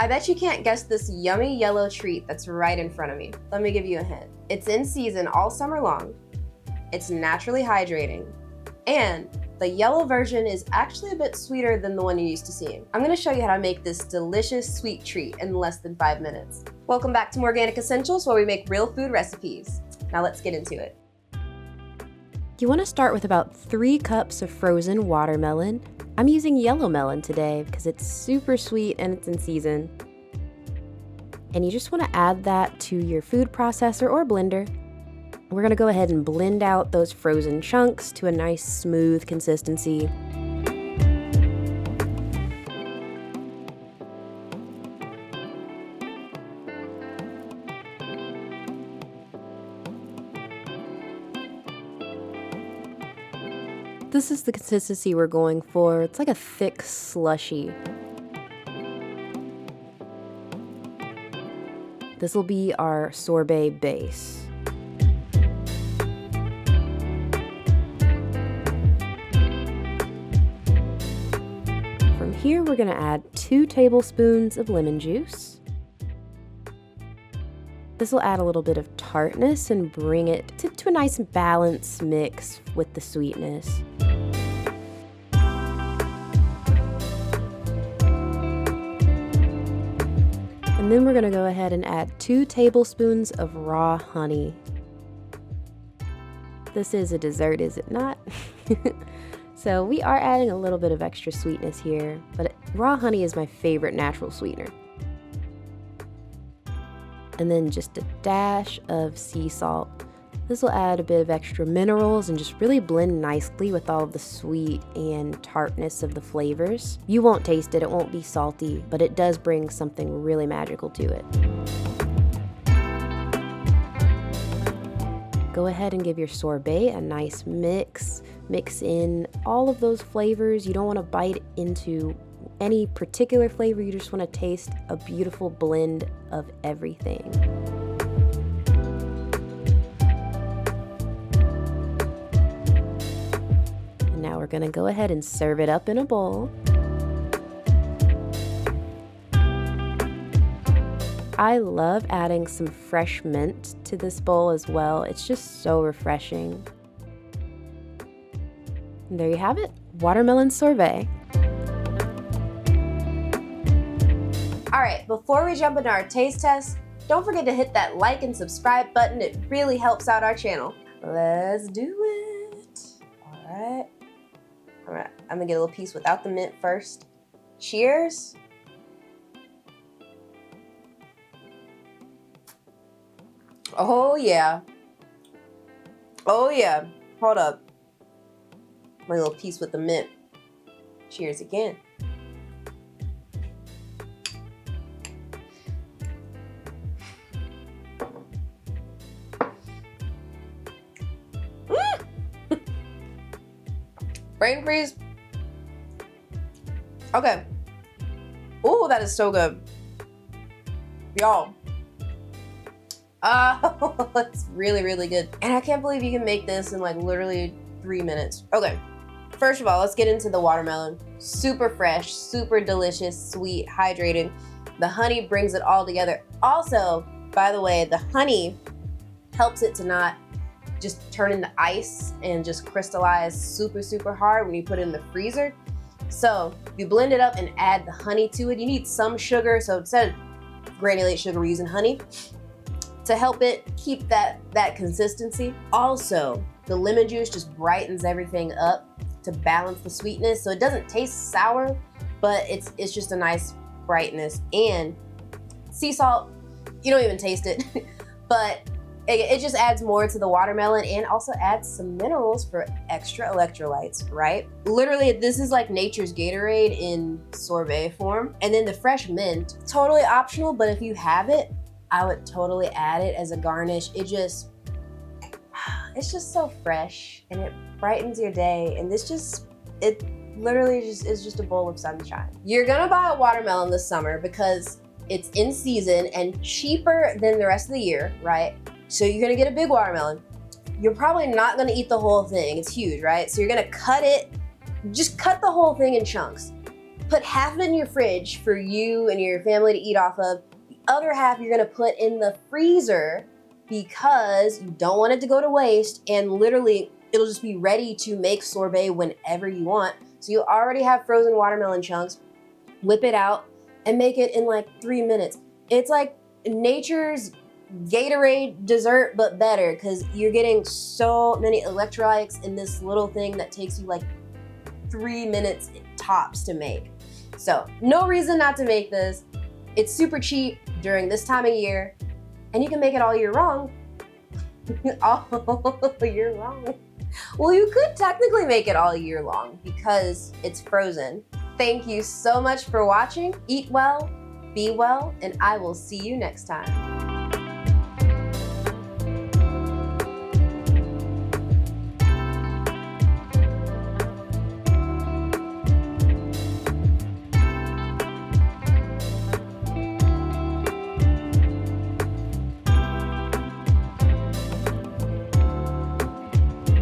I bet you can't guess this yummy yellow treat that's right in front of me. Let me give you a hint. It's in season all summer long. It's naturally hydrating. And the yellow version is actually a bit sweeter than the one you're used to seeing. I'm gonna show you how to make this delicious sweet treat in less than 5 minutes. Welcome back to Organic Essentials, where we make real food recipes. Now let's get into it. You wanna start with about 3 cups of frozen watermelon. I'm using yellow melon today because it's super sweet and it's in season. And you just wanna add that to your food processor or blender. We're gonna go ahead and blend out those frozen chunks to a nice smooth consistency. This is the consistency we're going for. It's like a thick slushy. This will be our sorbet base. From here, we're gonna add 2 tablespoons of lemon juice. This will add a little bit of tartness and bring it to a nice balanced mix with the sweetness. And then we're gonna go ahead and add 2 tablespoons of raw honey. This is a dessert, is it not? So we are adding a little bit of extra sweetness here, but raw honey is my favorite natural sweetener. And then just a dash of sea salt. This will add a bit of extra minerals and just really blend nicely with all of the sweet and tartness of the flavors. You won't taste it, it won't be salty, but it does bring something really magical to it. Go ahead and give your sorbet a nice mix. Mix in all of those flavors. You don't want to bite into any particular flavor, you just want to taste a beautiful blend of everything. And now we're going to go ahead and serve it up in a bowl. I love adding some fresh mint to this bowl as well. It's just so refreshing. And there you have it, watermelon sorbet. All right, before we jump into our taste test, don't forget to hit that like and subscribe button. It really helps out our channel. Let's do it. All right, I'm gonna get a little piece without the mint first. Cheers. Oh yeah. Oh yeah. Hold up. My little piece with the mint. Cheers again. Brain freeze. Okay. Ooh, that is so good. Y'all. It's really, really good. And I can't believe you can make this in like literally 3 minutes. Okay. First of all, let's get into the watermelon. Super fresh, super delicious, sweet, hydrating. The honey brings it all together. Also, by the way, the honey helps it to not just turn into ice and just crystallize super, super hard when you put it in the freezer. So you blend it up and add the honey to it. You need some sugar, so instead of granulate sugar, we're using honey to help it keep that consistency. Also, the lemon juice just brightens everything up to balance the sweetness, so it doesn't taste sour, but it's just a nice brightness. And sea salt, you don't even taste it, but it just adds more to the watermelon and also adds some minerals for extra electrolytes, right? Literally, this is like nature's Gatorade in sorbet form. And then the fresh mint, totally optional, but if you have it, I would totally add it as a garnish. It's just so fresh and it brightens your day. And it literally is just a bowl of sunshine. You're gonna buy a watermelon this summer because it's in season and cheaper than the rest of the year, right? So you're gonna get a big watermelon. You're probably not gonna eat the whole thing. It's huge, right? So you're gonna cut it, just cut the whole thing in chunks. put half of it in your fridge for you and your family to eat off of. The other half you're gonna put in the freezer because you don't want it to go to waste, and literally it'll just be ready to make sorbet whenever you want. So you already have frozen watermelon chunks, whip it out and make it in like 3 minutes. It's like nature's Gatorade dessert, but better, because you're getting so many electrolytes in this little thing that takes you like 3 minutes tops to make. So no reason not to make this. It's super cheap during this time of year, and you can make it all year long. All year long. Well, you could technically make it all year long because it's frozen. Thank you so much for watching. Eat well, be well, and I will see you next time.